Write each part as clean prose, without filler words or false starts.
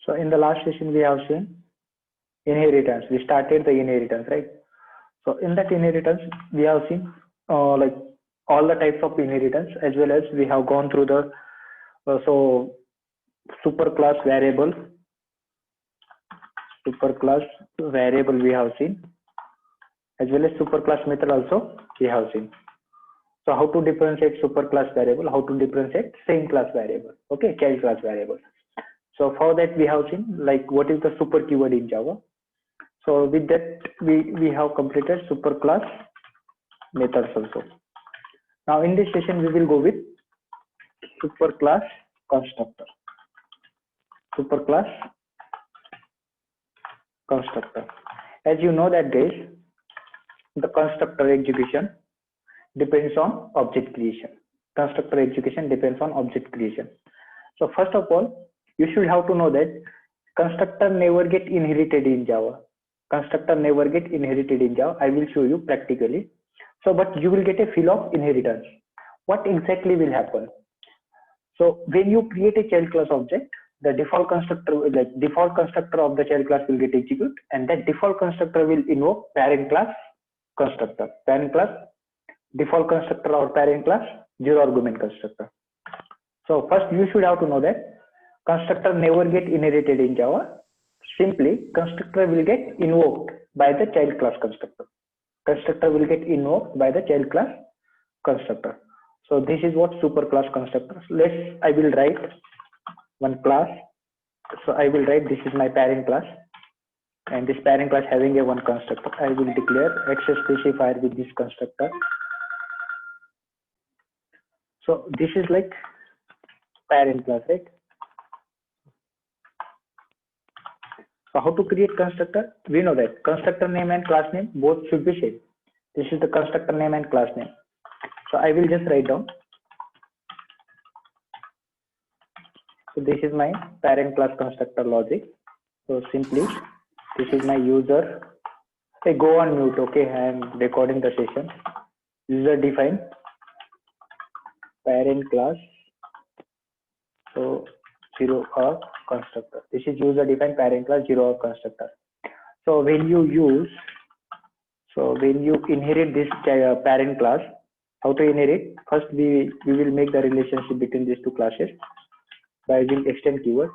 So in the last session, we have seen inheritance. We started the inheritance, right? So in that inheritance, we have seen like all the types of inheritance, as well as we have gone through the superclass variable we have seen, as well as superclass method also we have seen. So how to differentiate superclass variable, how to differentiate same class variable, okay, child class variable. So for that we have seen like what is the super keyword in Java. So with that we have completed superclass methods also. Now in this session we will go with superclass constructor. Superclass constructor. As you know that guys, the constructor execution depends on object creation. Constructor execution depends on object creation. So first of all, you should have to know that constructor never get inherited in Java. Constructor never get inherited in Java. I will show you practically. So, but you will get a feel of inheritance. What exactly will happen? So when you create a child class object, the default constructor, like default constructor of the child class will get executed, and that default constructor will invoke parent class constructor. Parent class, default constructor or parent class, zero argument constructor. So first you should have to know that constructor never get inherited in Java. Simply constructor will get invoked by the child class constructor. Constructor will get invoked by the child class constructor. So this is what superclass constructor. I will write one class. So I will write this is my parent class, and this parent class having a one constructor. I will declare access specifier with this constructor. So this is like parent class, right? So how to create constructor? We know that constructor name and class name both should be same. This is the constructor name and class name. So I will just write down. So this is my parent class constructor logic. So simply this is my user. Hey, go on mute, okay? I am recording the session. User define parent class. So zero or constructor. This is user defined parent class, zero or constructor. So when you inherit this parent class, how to inherit? First we will make the relationship between these two classes by using extend keyword.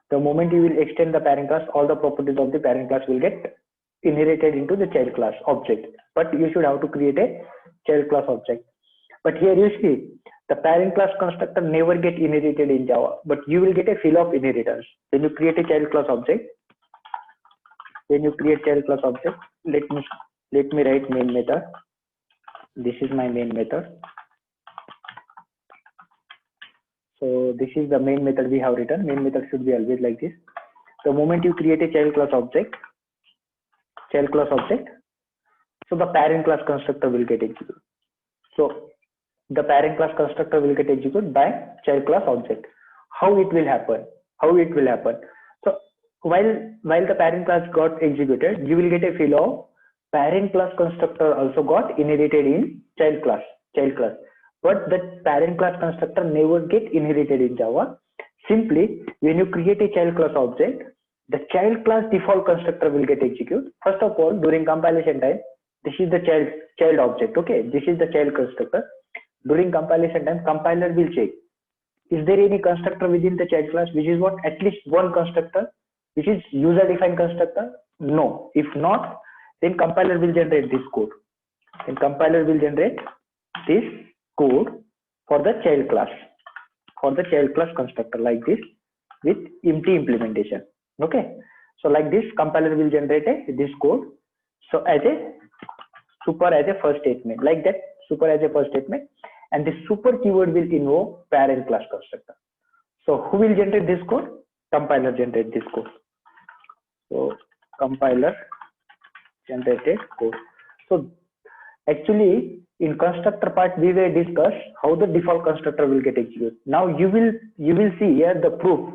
The moment you will extend the parent class, all the properties of the parent class will get inherited into the child class object. But you should have to create a child class object. But here you see, the parent class constructor never get inherited in Java, but you will get a feel of inheritance. When you create a child class object, let me write main method. This is my main method. So this is the main method we have written. Main method should be always like this. The moment you create a child class object, so the parent class constructor will get executed. So the parent class constructor will get executed by child class object. How it will happen? So while the parent class got executed, you will get a feel of parent class constructor also got inherited in child class. But the parent class constructor never get inherited in Java. Simply when you create a child class object, the child class default constructor will get executed. First of all, during compilation time, this is the child object, okay? This is the child constructor. During compilation time, compiler will check, is there any constructor within the child class which is what at least one constructor which is user defined constructor? No. If not, then compiler will generate this code. Code for the child class, constructor like this with empty implementation. Okay. So like this, compiler will generate this code. So as a first statement, like that, super as a first statement, and the super keyword will invoke parent class constructor. So who will generate this code? Compiler generate this code. So compiler generated code. So actually in constructor part we will discuss how the default constructor will get executed. Now you will see here the proof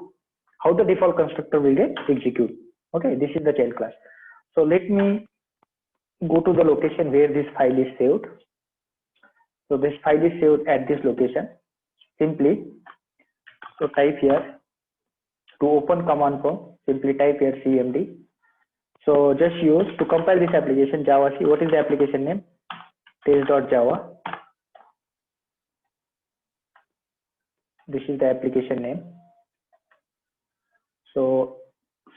how the default constructor will get executed. Okay, this is the child class. So let me go to the location where this file is saved. So this file is saved at this location. Simply, so type here To open command prompt, simply type here cmd. So just use to compile this application javac. What is the application name? Test.java. This is the application name. So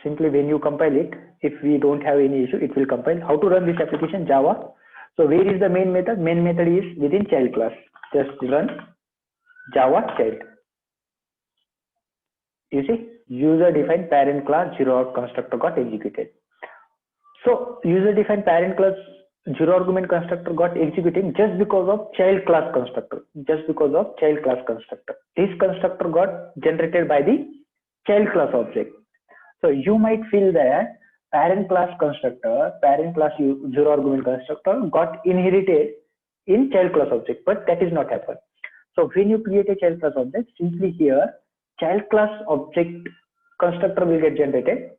simply when you compile it, if we don't have any issue, it will compile. How to run this application? Java. So where is the main method? Main method is within child class. Just run Java child. You see, user defined parent class zero out constructor got executed. So user defined parent class zero argument constructor got executing just because of child class constructor. Just because of child class constructor. This constructor got generated by the child class object. So you might feel that parent class constructor, parent class zero argument constructor got inherited in child class object, but that is not happen. So when you create a child class object, simply here child class object constructor will get generated.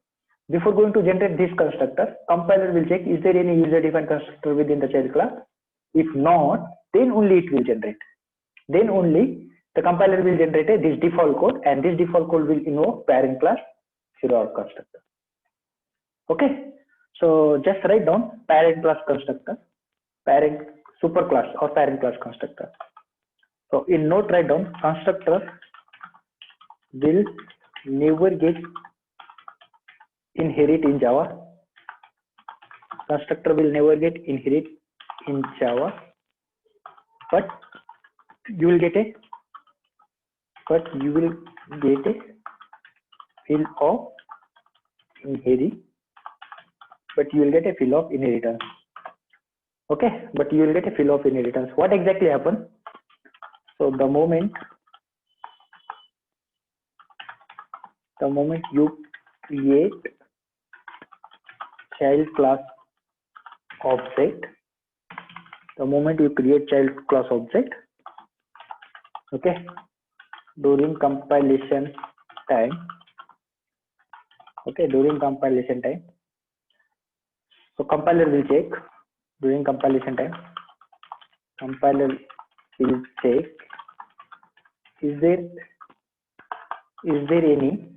Before going to generate this constructor, compiler will check is there any user defined constructor within the child class. If not, then only it will generate. Then only the compiler will generate this default code, and this default code will invoke parent class zero out constructor. Okay, so just write down parent class constructor, parent superclass or parent class constructor. So in note write down constructor will never get inherit in Java. Constructor will never get inherit in Java, but you will get a fill of inherit, but you will get a fill of inheritance. Okay, but you will get a fill of inheritance. What exactly happened? So the moment you create child class object, okay, during compilation time, so compiler will check during compilation time, is there any,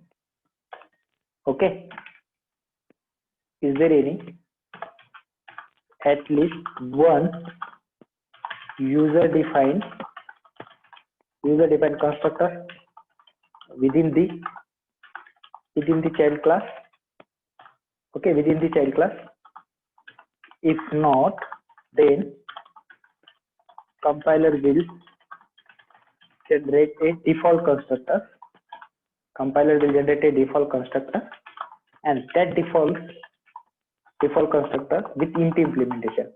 okay, is there any at least one user defined constructor within the child class, okay, within the child class. If not, then compiler will generate a default constructor. And that default constructor with empty implementation,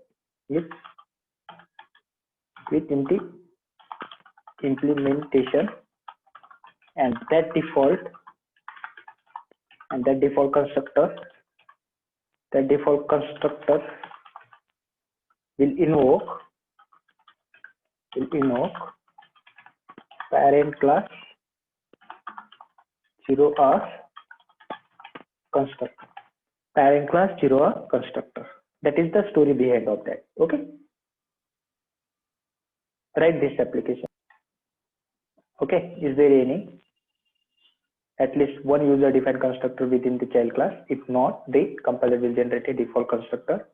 and that default constructor will invoke parent class zero hour constructor. That is the story behind of that. Okay, write this application. Okay, is there any at least one user defined constructor within the child class? If not, the compiler will generate a default constructor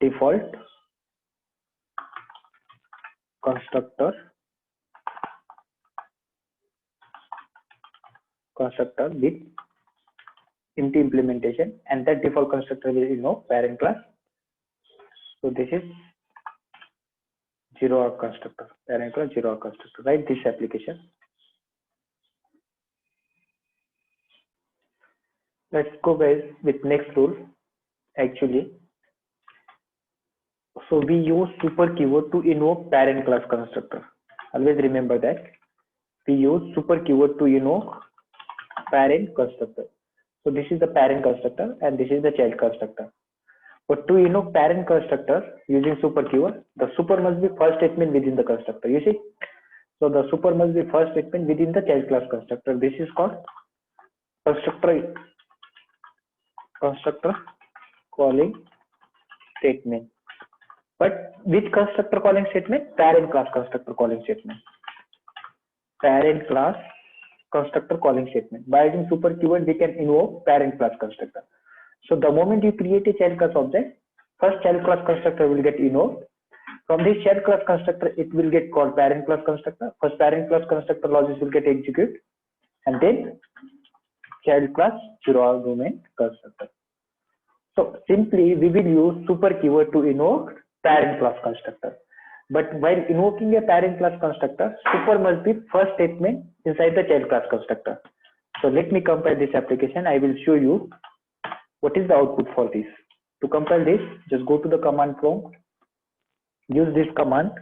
with empty implementation, and that default constructor will invoke parent class. So this is zero hour constructor, parent class zero hour constructor. Write this application. Let's go guys with next rule. Actually, so we use super keyword to invoke parent class constructor. Always remember that we use super keyword to invoke parent constructor. So this is the parent constructor and this is the child constructor. But to invoke parent constructor using super keyword, the super must be first statement within the constructor. You see, so the super must be first statement within the child class constructor. This is called constructor calling statement. But which constructor calling statement? Parent class constructor calling statement. Parent class constructor calling statement. By using super keyword, we can invoke parent class constructor. So the moment you create a child class object, first child class constructor will get invoked. From this child class constructor, it will get called parent class constructor. First parent class constructor logic will get executed, and then child class zero argument constructor. So simply we will use super keyword to invoke parent class constructor. But while invoking a parent class constructor, super must be first statement inside the child class constructor. So let me compile this application. I will show you what is the output for this. To compile this, just go to the command prompt, use this command,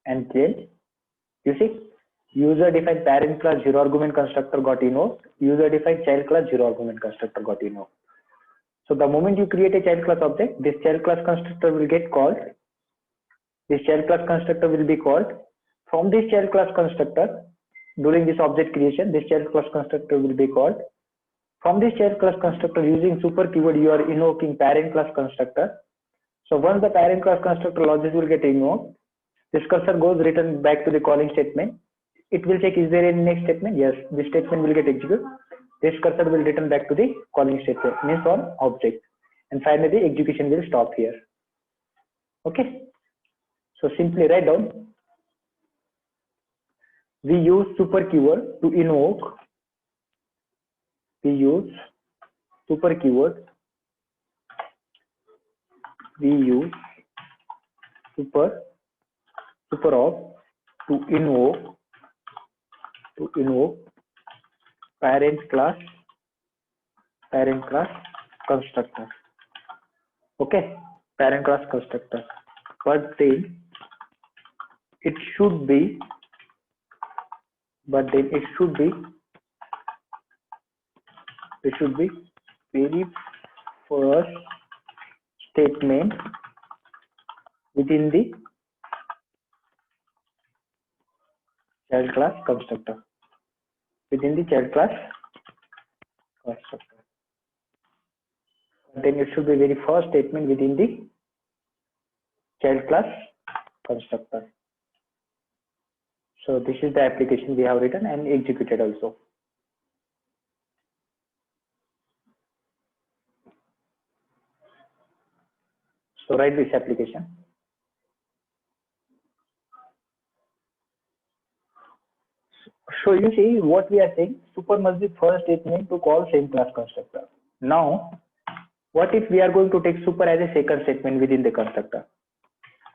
and change. You see, user defined parent class zero argument constructor got invoked, user defined child class zero argument constructor got invoked. So the moment you create a child class object, this child class constructor will get called. This child class constructor will be called. From this child class constructor, during this object creation, this child class constructor will be called. From this child class constructor, using super keyword, you are invoking parent class constructor. So once the parent class constructor logic will get invoked, this cursor goes return back to the calling statement. It will check, is there any next statement? Yes, this statement will get executed. This cursor will return back to the calling statement, means on object. And finally, the execution will stop here. Okay. So simply write down. We use super keyword to invoke. We use super keyword. We use super op to invoke parent class constructor. Okay, parent class constructor. But then it should be very first statement within the child class constructor. Then it should be very first statement within the child class constructor. So this is the application we have written and executed also. So write this application. So you see what we are saying, super must be first statement to call same class constructor. Now, what if we are going to take super as a second statement within the constructor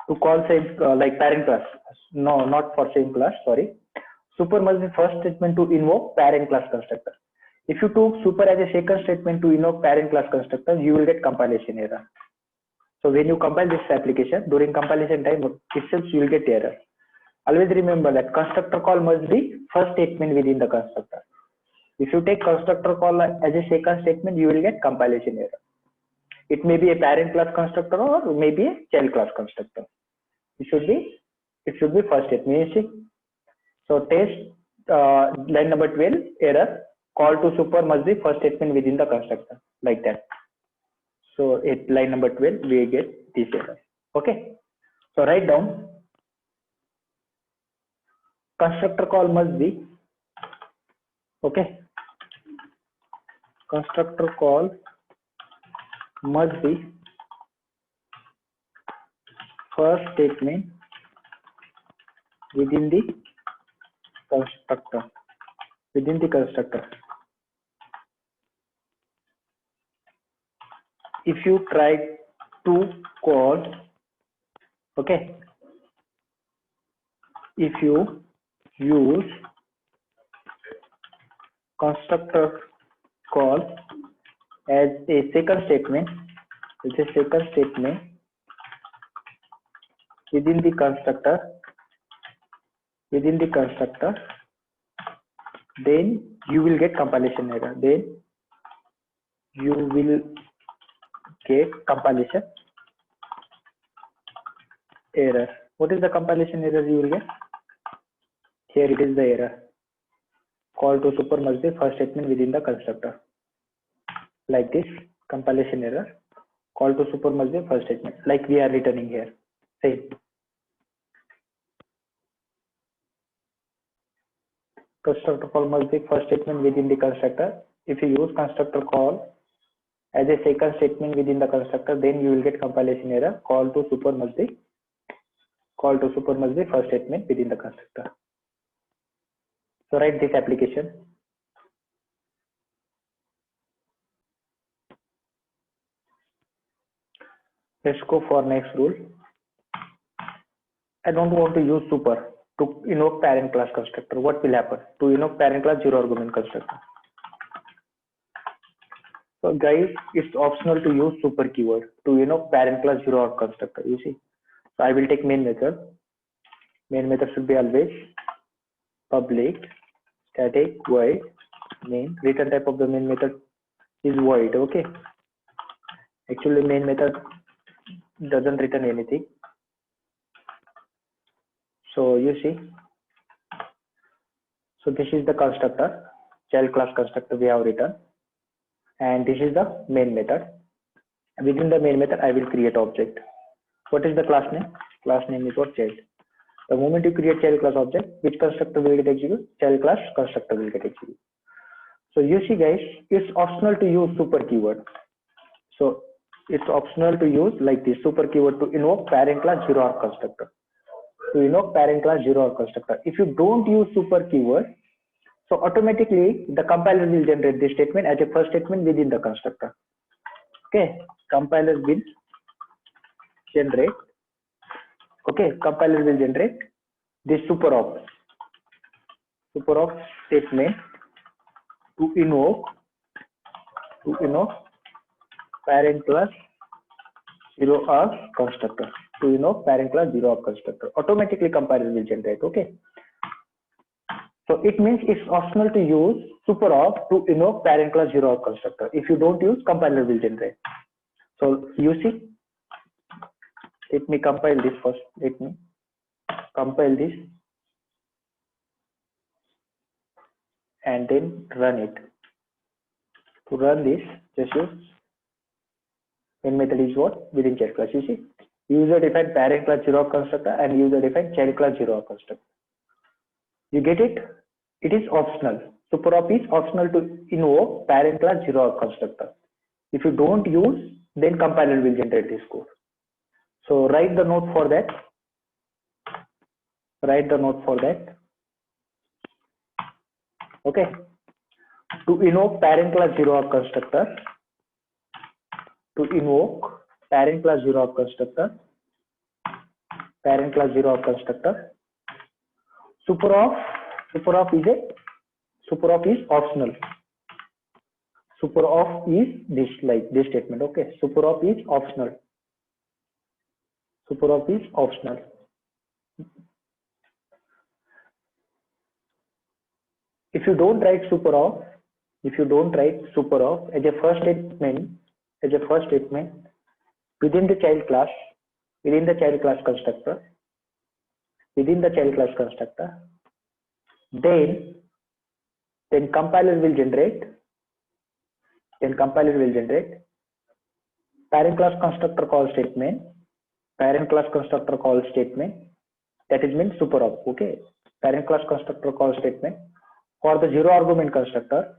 to call same like parent class? No, not for same class, sorry. Super must be first statement to invoke parent class constructor. If you took super as a second statement to invoke parent class constructor, you will get compilation error. So when you compile this application, during compilation time itself you will get error. Always remember that constructor call must be first statement within the constructor. If you take constructor call as a second statement, you will get compilation error. It may be a parent class constructor or maybe a child class constructor. It should be first statement. So test line number 12 error, call to super must be first statement within the constructor, like that. So at line number 12 we get this error. Okay. So write down, constructor call must be, okay, constructor call must be first statement within the constructor. If you try to call, okay, if you use constructor call as a second statement, within the constructor, then you will get compilation error. What is the compilation error you will get? Here it is the error. Call to super must be first statement within the constructor. Like this, compilation error. Call to super must be first statement, like we are returning here. Same. Constructor call must be first statement within the constructor. If you use constructor call as a second statement within the constructor, then you will get compilation error. Call to super must be first statement within the constructor. So write this application. Let's go for next rule. I don't want to use super to invoke parent class constructor. What will happen? To invoke parent class zero argument constructor. So guys, it's optional to use super keyword to invoke parent class zero arg constructor. You see. So I will take main method. Main method should be always public static void main. Return type of the main method is void. Okay. Actually, main method doesn't return anything. So you see. So this is the constructor, child class constructor we have written, and this is the main method. Within the main method, I will create object. What is the class name? Class name is what? Child. The moment you create child class object, which constructor will get executed? Child class constructor will get executed. So you see guys, it's optional to use super keyword. So it's optional to use like this super keyword to invoke parent class zero arg constructor. To invoke parent class zero arg constructor. If you don't use super keyword, so automatically the compiler will generate this statement as a first statement within the constructor. Okay, compiler will generate. Okay, compiler will generate this super op statement to invoke parent class zero arg constructor. To invoke parent class zero arg constructor. Automatically compiler will generate. Okay. So it means it's optional to use super op to invoke parent class zero arg constructor. If you don't use, compiler will generate. So you see. Let me compile this first. Let me compile this and then run it. To run this, just use main method is what? Within child class. You see, user defined parent class zero constructor and user defined child class zero constructor. You get it? It is optional. Super op is optional to invoke parent class zero constructor. If you don't use, then compiler will generate this code. So write the note for that. Okay. To invoke parent class zero constructor. Super op is optional. Super op is this like this statement. Okay. Super op is optional. If you don't write super op as a first statement within the child class constructor, then compiler will generate parent class constructor call statement, that is means super op. Okay, parent class constructor call statement for the zero argument constructor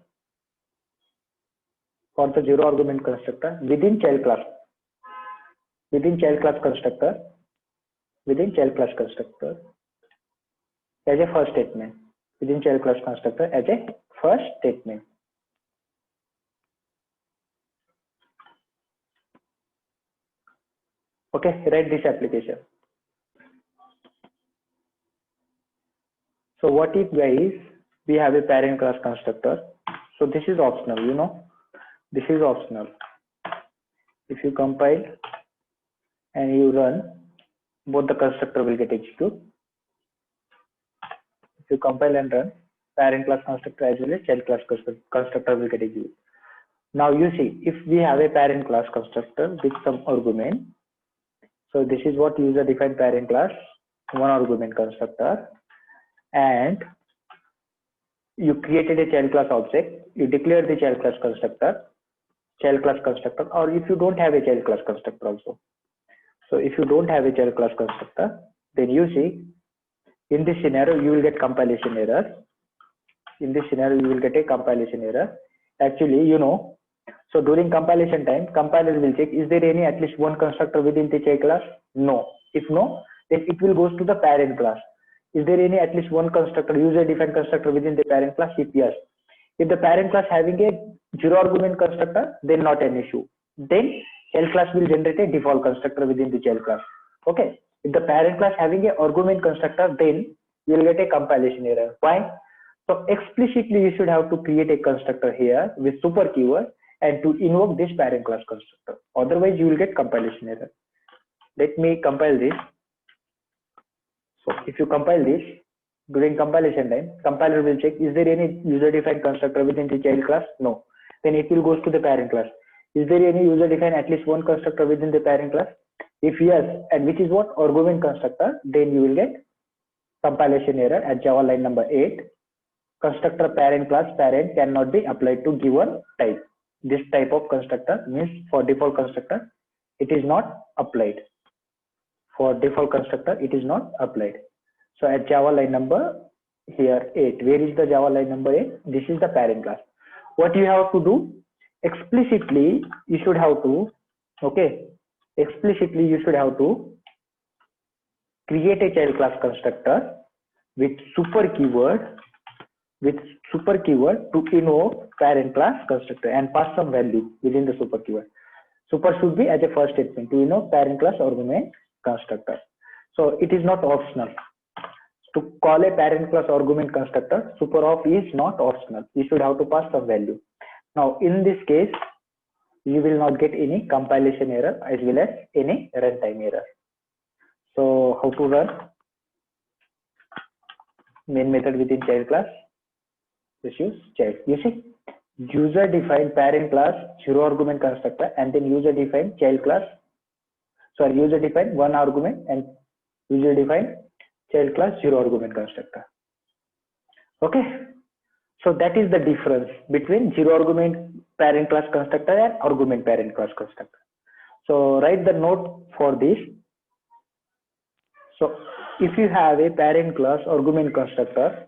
within child class constructor as a first statement, within child class constructor as a first statement. Okay, write this application. So what if guys, we have a parent class constructor. So this is optional, you know, this is optional. If you compile and you run, both the constructor will get executed. If you compile and run, parent class constructor as well as child class constructor will get executed. Now you see, if we have a parent class constructor with some argument, so this is what user defined parent class, one argument constructor, and you created a child class object, you declare the child class constructor, or if you don't have a child class constructor also. So if you don't have a child class constructor, then you see in this scenario you will get compilation error. In this scenario, you will get a compilation error. Actually, so during compilation time, compiler will check, is there any at least one constructor within the child class? No. If no, then it will goes to the parent class. Is there any at least one constructor, user defined constructor within the parent class? If yes. If the parent class having a zero argument constructor, then not an issue. Then child class will generate a default constructor within the child class. Okay. If the parent class having a argument constructor, then you will get a compilation error. Why? So explicitly you should have to create a constructor here with super keyword and to invoke this parent class constructor. Otherwise you will get compilation error. Let me compile this. So if you compile this, during compilation time, compiler will check, is there any user defined constructor within the child class? No. Then it will goes to the parent class. Is there any user defined at least one constructor within the parent class? If yes, and which is what? Argument constructor, then you will get compilation error at Java line number 8. Constructor parent class parent cannot be applied to given type. This type of constructor means for default constructor, it is not applied. For default constructor, it is not applied. So at Java line number here 8, where is the Java line number 8? This is the parent class. What you have to do? Explicitly, you should have to, explicitly you should have to create a child class constructor with super keyword to invoke parent class constructor and pass some value within the super keyword. Super should be as a first statement to invoke parent class argument constructor. So it is not optional. To call a parent class argument constructor, super of is not optional. You should have to pass some value. Now in this case, you will not get any compilation error as well as any runtime error. So how to run main method within child class? Just use child. You see, user defined parent class zero argument constructor and then user defined child class. Sorry, user defined one argument and user defined child class zero argument constructor. Okay. So that is the difference between zero argument parent class constructor and argument parent class constructor. So write the note for this. So if you have a parent class argument constructor,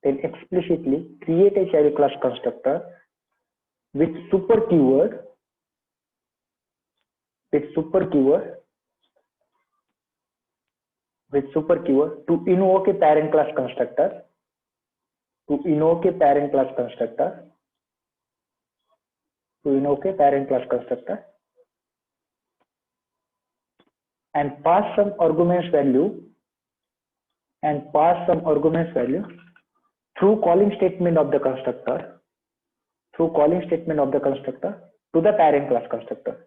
then explicitly create a child class constructor. With super keyword to invoke a parent class constructor. And pass some arguments value through calling statement of the constructor to the parent class constructor.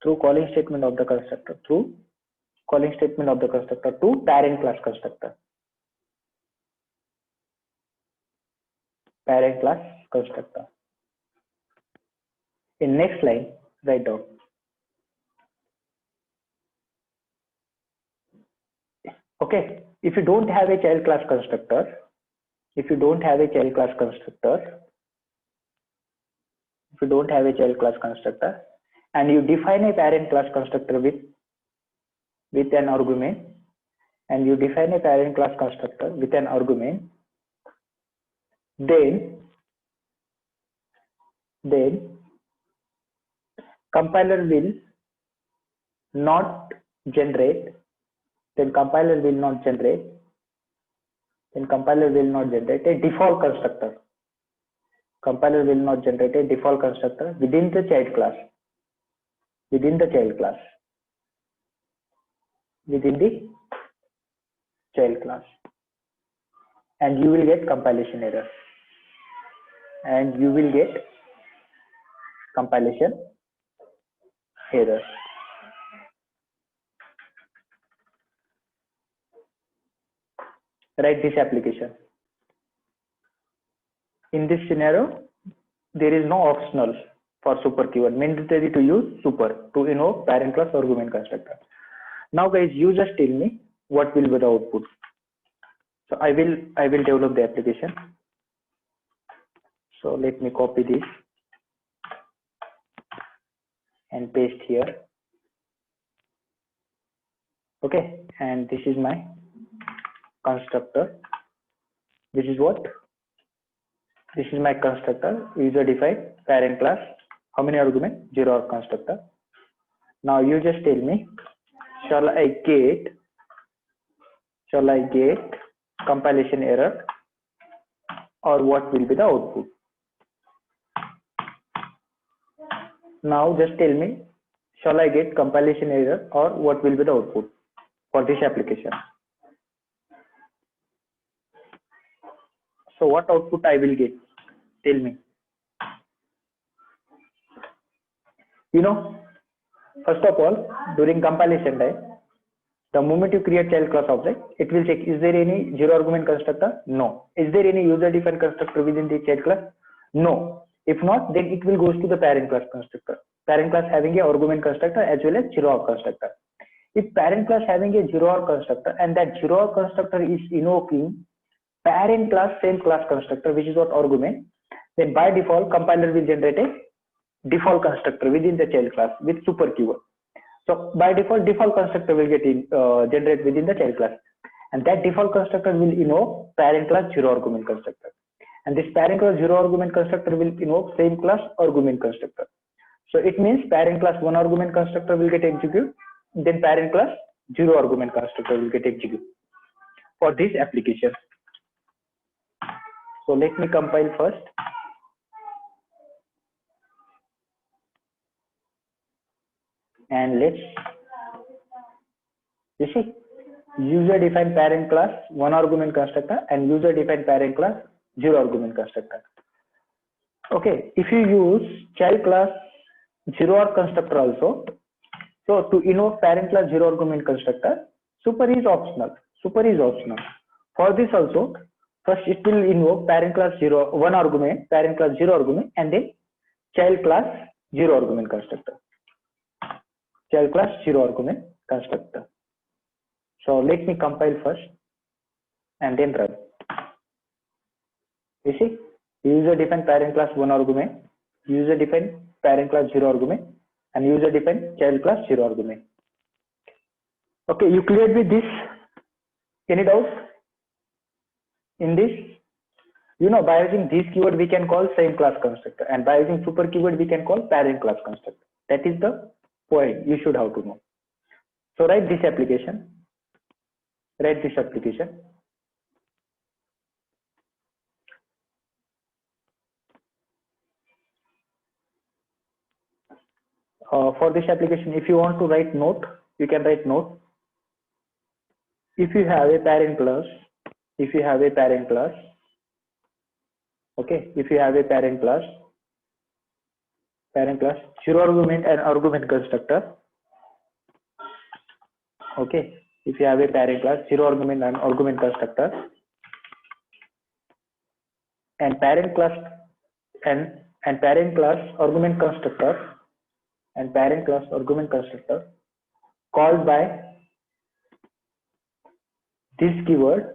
To parent class constructor. In next line, write down. Okay, if you don't have a child class constructor, and you define a parent class constructor with an argument, then compiler will not generate a default constructor. Within the child class. And you will get compilation error. Write this application. In this scenario, there is no optional for super keyword. Mandatory to use super to invoke parent class argument constructor. Now guys, you just tell me what will be the output. So I will develop the application. So let me copy this and paste here. Okay, and this is my constructor. This is what? This is my constructor, user defined parent class. How many arguments? 0 constructor. Now you just tell me, shall I get compilation error, or what will be the output? Now just tell me, shall I get compilation error, or what will be the output for this application? So what output I will get? Tell me. You know, first of all, during compilation time, the moment you create child class object, it will check, is there any 0 argument constructor? No. Is there any user defined constructor within the child class? No. If not, then it will goes to the parent class constructor. Parent class having a argument constructor as well as 0 constructor. If parent class having a 0 constructor and that 0 constructor is invoking parent class same class constructor, which is what argument, then by default compiler will generate a default constructor within the child class with super keyword. So by default constructor will get generate within the child class, and that default constructor will invoke parent class 0 argument constructor, and this parent class 0 argument constructor will invoke same class argument constructor. So it means parent class 1 argument constructor will get executed, then parent class 0 argument constructor will get executed for this application. So let me compile first. And let's, you see, user defined parent class 1 argument constructor and user defined parent class 0 argument constructor. Okay, if you use child class 0 constructor also, so to invoke parent class 0 argument constructor, super is optional. For this also, first it will invoke parent class 1 argument, parent class 0 argument, and then child class 0 argument constructor. Child class 0 argument constructor. So let me compile first and then run. You see, user defined parent class 1 argument, user defined parent class 0 argument, and user defined child class 0 argument. Okay, you cleared with this? Any doubt in this? You know, by using this keyword we can call same class constructor, and by using super keyword we can call parent class constructor. That is the point you should have to know. So write this application. For this application, if you want to write note, you can write note. If you have a parent class, okay, if you have a parent class 0 argument and argument constructor. Okay, if you have a parent class 0 argument and argument constructor, and parent class argument constructor called by this keyword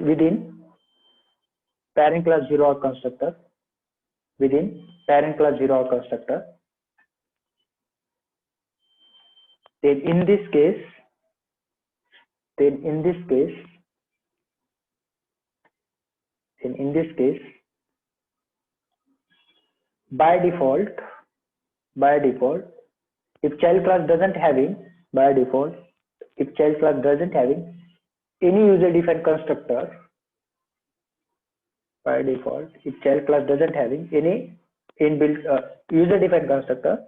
within parent class 0 constructor, then in this case by default, if child class doesn't having any user defined constructor, by default, if child class doesn't having any inbuilt user defined constructor,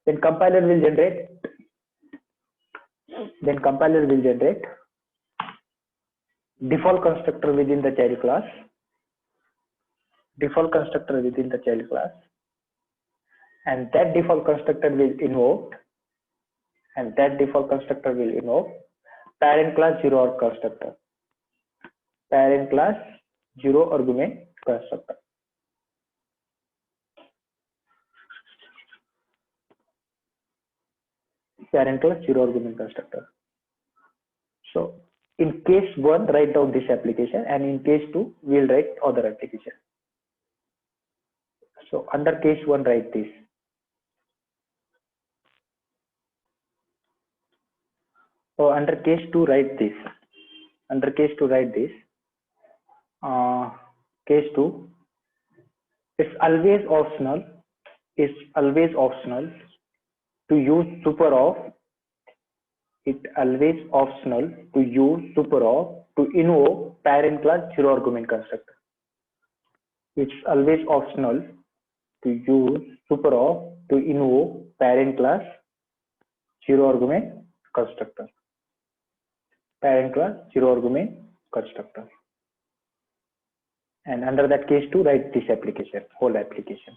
then compiler will generate default constructor within the child class, and that default constructor will invoke parent class 0 constructor, parent class 0 argument constructor. So in case 1, write down this application, and in case 2, we'll write other application. So under case 1, write this. So under case 2, write this. Under case 2, write this. Case 2, it's always optional. It's always optional to use superoff. It's always optional to use superoff to invoke parent class zero argument constructor. It's always optional to use superoff to invoke parent class zero argument constructor. Parent class zero argument constructor. And under that case 2, write this application, whole application.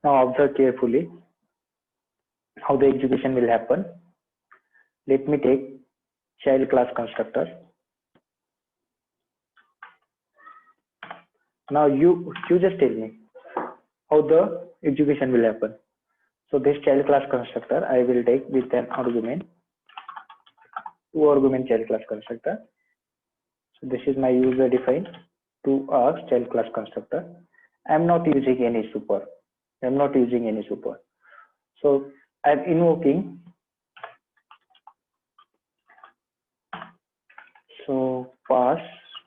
Now observe carefully how the execution will happen. Let me take child class constructor. Now you just tell me how the execution will happen. So this child class constructor I will take with an argument, 2 argument child class constructor. So this is my user defined 2args child class constructor. I am not using any super. I am not using any super. So I am invoking. So pass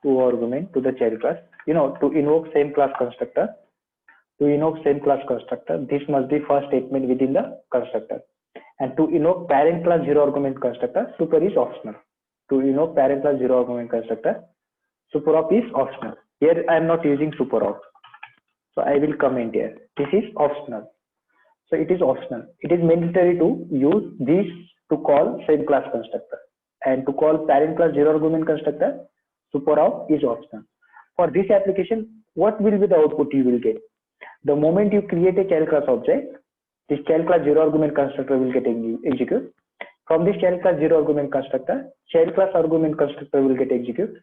2 argument to the child class. You know, to invoke same class constructor. To invoke same class constructor, this must be first statement within the constructor. And to invoke parent class zero argument constructor, super is optional. To invoke parent class zero argument constructor, superop is optional. Here I am not using superop. So I will comment here. This is optional. So it is optional. It is mandatory to use this to call same class constructor. And to call parent class zero argument constructor, superop is optional. For this application, what will be the output you will get? The moment you create a child class object, this child class zero argument constructor will get executed. From this child class zero argument constructor, child class argument constructor will get executed.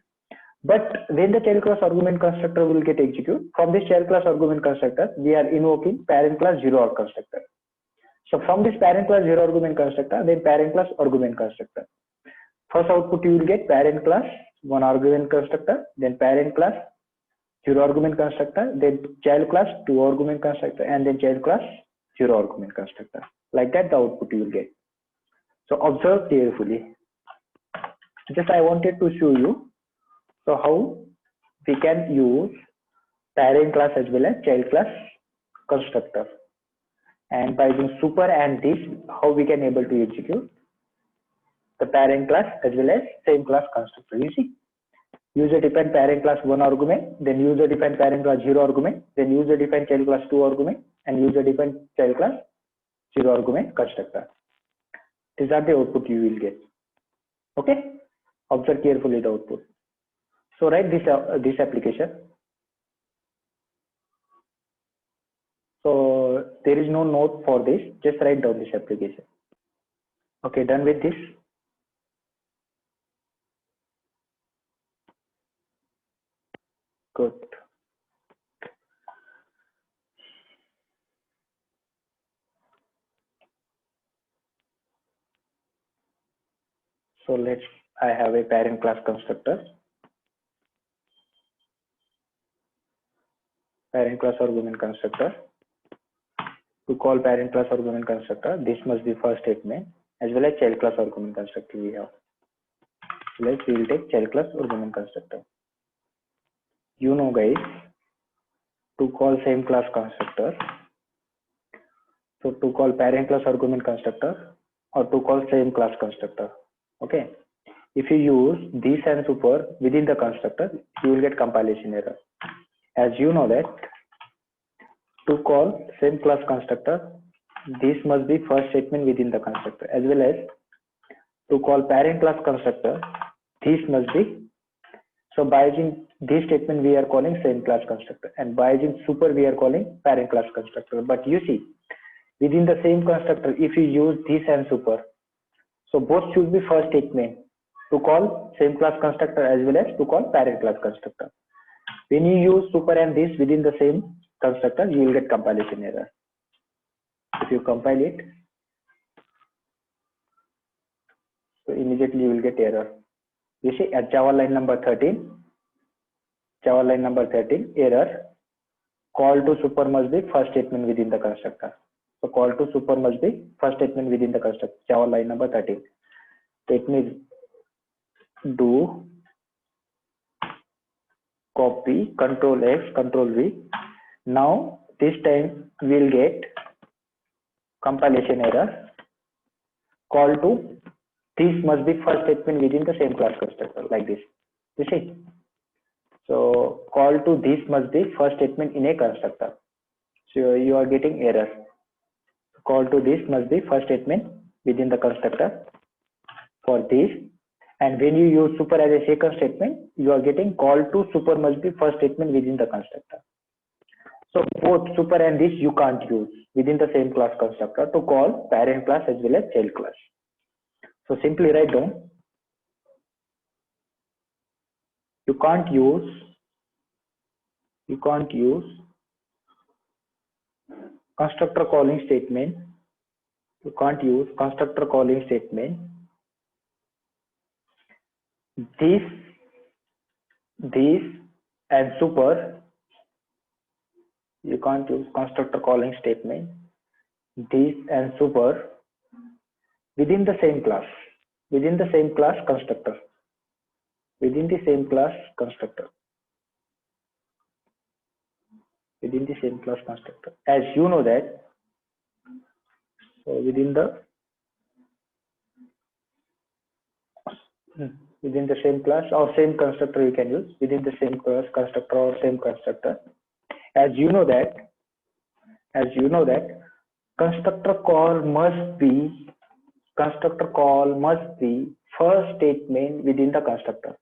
But when the child class argument constructor will get executed, from this child class argument constructor, we are invoking parent class zero arg constructor. So from this parent class zero argument constructor, then parent class argument constructor. First output you will get parent class 1 argument constructor, then parent class 0 argument constructor, then child class 2 argument constructor, and then child class 0 argument constructor. Like that the output you will get. So observe carefully. Just I wanted to show you so how we can use parent class as well as child class constructor. And by using super and this, how we can able to execute the parent class as well as same class constructor. You see, user defined parent class 1 argument, then user defined parent class 0 argument, then user defined child class 2 argument, and user defined child class 0 argument constructor. These are the output you will get. Okay, observe carefully the output. So write this application. So there is no note for this, just write down this application. Okay, done with this. Good. So I have a parent class constructor. Parent class argument constructor. To call parent class argument constructor, this must be first statement as well as child class argument constructor we have. So we will take child class argument constructor. You know guys, to call same class constructor, so to call parent class argument constructor or to call same class constructor. Okay, if you use this and super within the constructor, you will get compilation error. As you know that to call same class constructor, this must be first statement within the constructor, as well as to call parent class constructor, this must be. So by using this statement we are calling same class constructor, and by using super we are calling parent class constructor. But you see, within the same constructor, if you use this and super, so both should be first statement to call same class constructor as well as to call parent class constructor. When you use super and this within the same constructor, you will get compilation error. If you compile it, so immediately you will get error. You see at Java line number 13, error, call to super must be first statement within the constructor. So call to super must be first statement within the constructor, Java line number 13. Let me do copy, Control X, Control V. Now this time we'll get compilation error. Call to this must be first statement within the same class constructor, like this. You see? So call to this must be first statement in a constructor. So you are getting error. Call to this must be first statement within the constructor for this. And when you use super as a second statement, you are getting call to super must be first statement within the constructor. So both super and this you can't use within the same class constructor to call parent class as well as child class. So simply write down, you can't use constructor calling statement. You can't use constructor calling statement. This and super. You can't use constructor calling statement. This and super within the same class. Within the same class constructor. Within the same class constructor. Within the same class constructor. As you know that, so within the same class or same constructor you can use within the same class constructor or same constructor. As you know that constructor call must be first statement within the constructor.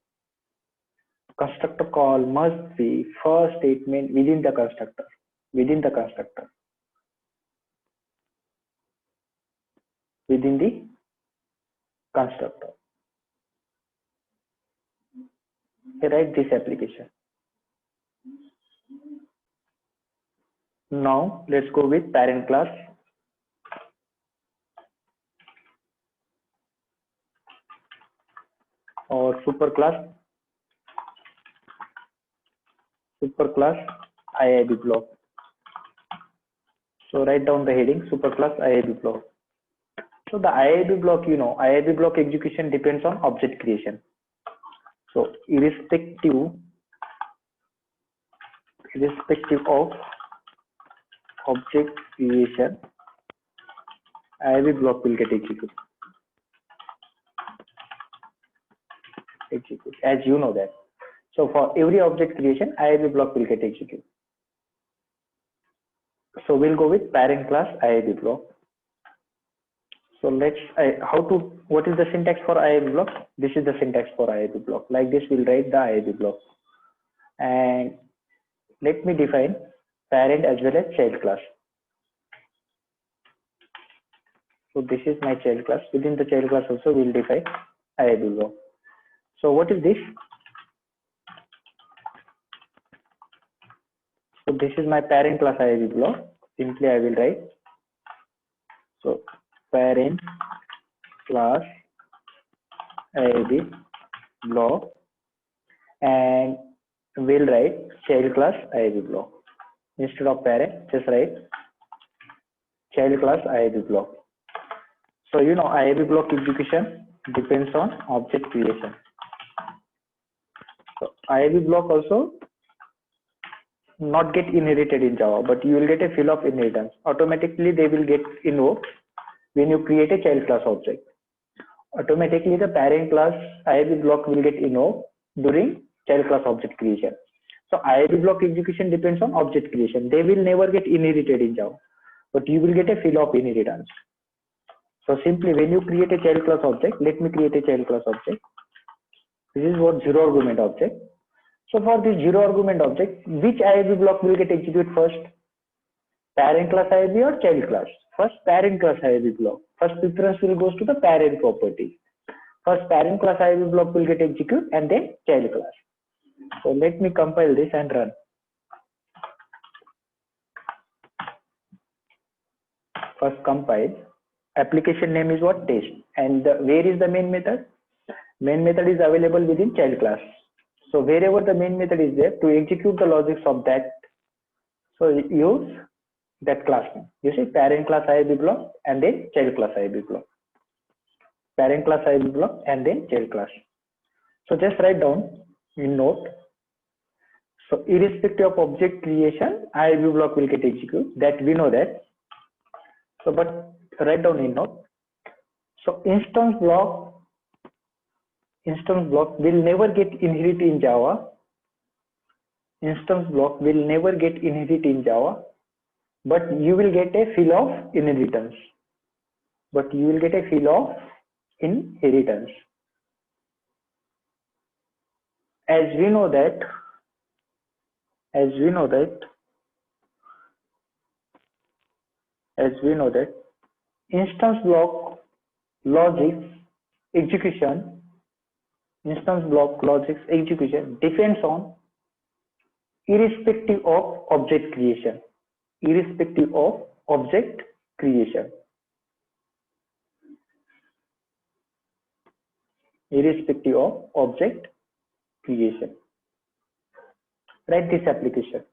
Constructor call must be first statement within the constructor. Within the constructor. Within the constructor. Write this application. Now let's go with parent class. Or super class IIB block. So write down the heading super class IIB block. So the IIB block, you know, IIB block execution depends on object creation. So irrespective of object creation, IIB block will get executed. As you know that. So for every object creation, IIB block will get executed. So we'll go with parent class IIB block. So let's what is the syntax for IIB block? This is the syntax for IIB block. Like this, we'll write the IIB block. And let me define parent as well as child class. So this is my child class. Within the child class also we'll define IIB block. So what is this? So this is my parent class IIB block. Simply I will write. So parent class IIB block, and we'll write child class IIB block. Instead of parent, just write child class IIB block. So you know IIB block execution depends on object creation. So IIB block also not get inherited in Java, but you will get a fill of inheritance. Automatically they will get invoked when you create a child class object. Automatically the parent class IIB block will get invoked during child class object creation. So IIB block execution depends on object creation. They will never get inherited in Java, but you will get a fill of inheritance. So simply when you create a child class object, let me create a child class object. This is what zero argument object. So for this zero argument object, which IIB block will get executed first? Parent class IIB or child class? First parent class IIB block. First preference will goes to the parent property. First parent class IIB block will get executed and then child class. So let me compile this and run. First compile. Application name is what? Test. And where is the main method? Main method is available within child class. So wherever the main method is there, to execute the logics of that, so use that class name. You see, parent class IAB block and then child class IAB block. Parent class IAB block and then child class. So just write down in note. So irrespective of object creation, IAB block will get executed. That we know that. So but write down in note. So instance block will never get inherit in Java. Instance block will never get inherit in Java, but you will get a fill of inheritance. But you will get a fill of inheritance. As we know that instance block logic execution depends on irrespective of object creation. Irrespective of object creation. Irrespective of object creation. Write this application.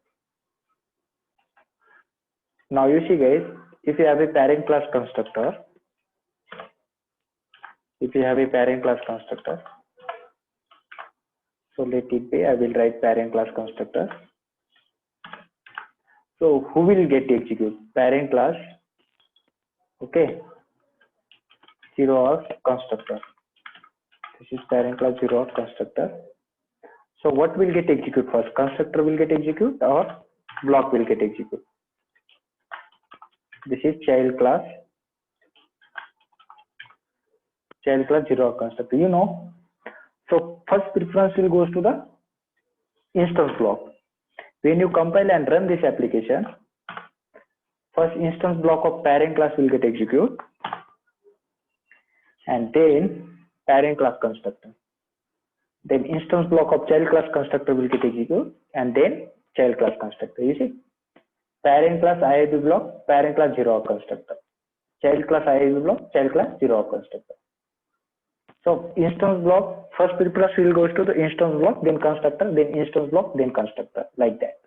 Now you see guys, if you have a parent class constructor, so let it be, I will write parent class constructor. So who will get execute? Parent class, okay, 0 of constructor. This is parent class 0 of constructor. So what will get execute first? Constructor will get execute or block will get execute? This is child class 0 of constructor. You know, so first preference will goes to the instance block. When you compile and run this application, first instance block of parent class will get execute, and then parent class constructor. Then instance block of child class constructor will get execute, and then child class constructor. You see, parent class IAB block, parent class 0 of constructor. Child class IAB block, child class 0 of constructor. So instance block, first preference will goes to the instance block, then constructor, then instance block, then constructor, like that.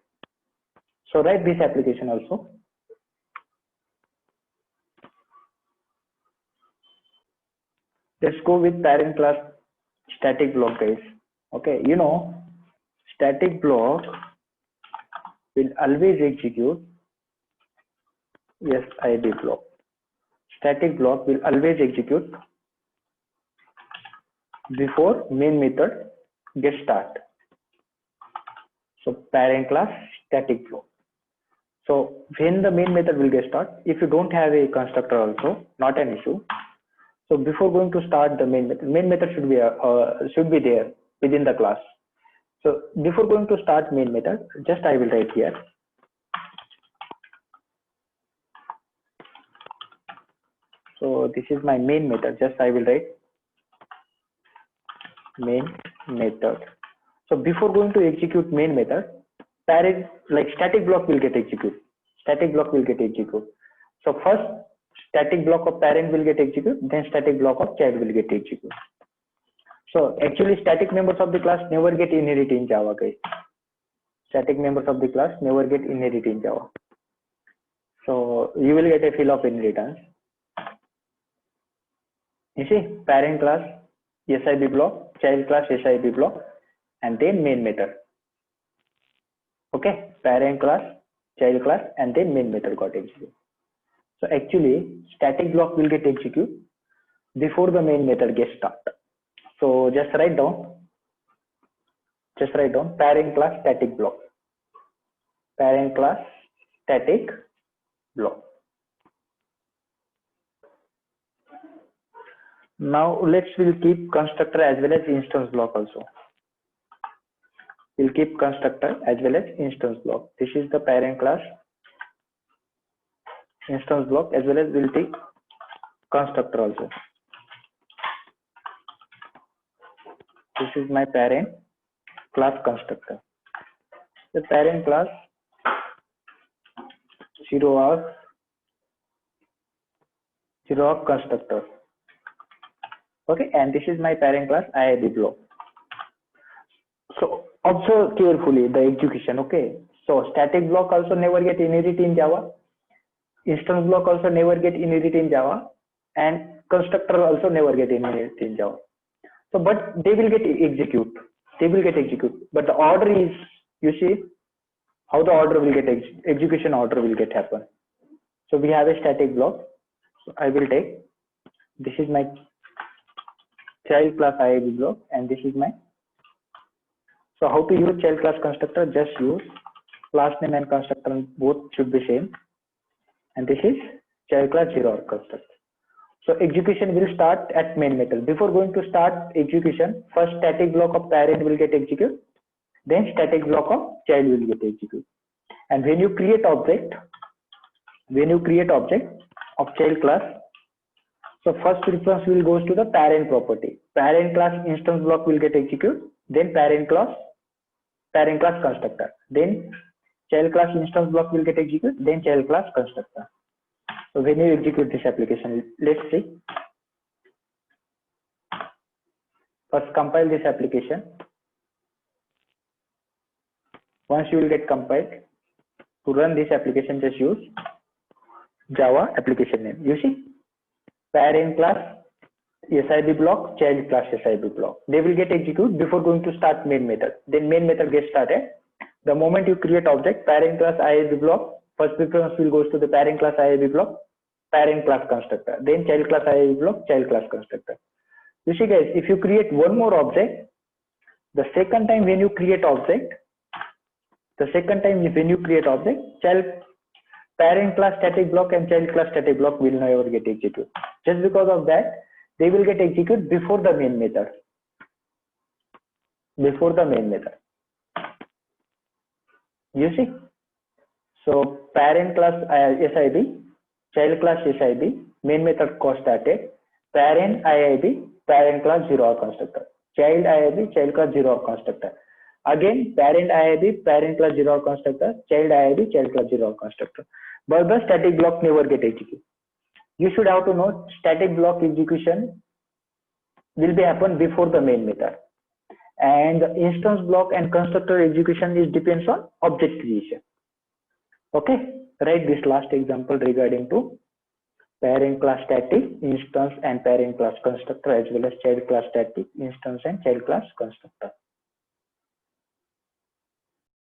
So write this application also. Let's go with parent class static block, guys. Okay, you know, static block will always execute. Yes, IAB block. Static block will always execute before main method gets start. So parent class static block. So when the main method will get start, if you don't have a constructor also, not an issue. So before going to start the main method should be there within the class. So before going to start main method, just I will write here. So this is my main method. Just I will write main method. So before going to execute main method, parent like static block will get executed. Static block will get executed. So first static block of parent will get executed, then static block of child will get executed. So actually static members of the class never get inherit in Java, guys. Static members of the class never get inherit in Java. So you will get a fill of inheritance. You see, parent class SIB block, child class SIB block, and then main method. Okay, parent class, child class, and then main method got executed. So actually static block will get executed before the main method gets started. So just write down parent class static block. Parent class static block. Now we'll keep constructor as well as instance block also. We'll keep constructor as well as instance block. This is the parent class instance block, as well as we'll take constructor also. This is my parent class constructor. The parent class 0 of Xerox constructor. Okay, and this is my parent class IIB block. So observe carefully the execution. Okay, so static block also never get inherit in Java. Instance block also never get inherit in Java, and constructor also never get inherit in Java. So, but they will get execute. They will get execute. But the order is, you see, how the order will get execution order will get happen. So we have a static block. So I will take, this is my child class IIB block, and this is my. So how to use child class constructor? Just use class name and constructor, both should be same. And this is child class Xerox constructor. So execution will start at main method. Before going to start execution, first static block of parent will get executed, then static block of child will get executed. And when you create object of child class, so first preference will goes to the parent property. Parent class instance block will get executed, then parent class constructor, then child class instance block will get executed, then child class constructor. So when you execute this application, let's see. First compile this application. Once you will get compiled, to run this application, just use Java application name. You see, parent class SIB block, child class SIB block. They will get executed before going to start main method. Then main method gets started. The moment you create object, parent class IIB block, first preference will goes to the parent class IIB block, parent class constructor. Then child class IIB block, child class constructor. You see guys, if you create one more object, the second time when you create object, child parent class static block and child class static block will never get executed. Just because of that, they will get executed before the main method. You see, so parent class SIB, child class SIB, main method got started, parent IIB, parent class Xerox constructor, child IIB, child class Xerox constructor. Again, parent IIB, parent class Xerox constructor, child IIB, child class Xerox constructor. But the static block never get executed. You should have to know static block execution will be happen before the main method. And the instance block and constructor execution is depends on object creation. Okay, write this last example regarding to parent class static instance and parent class constructor, as well as child class static instance and child class constructor.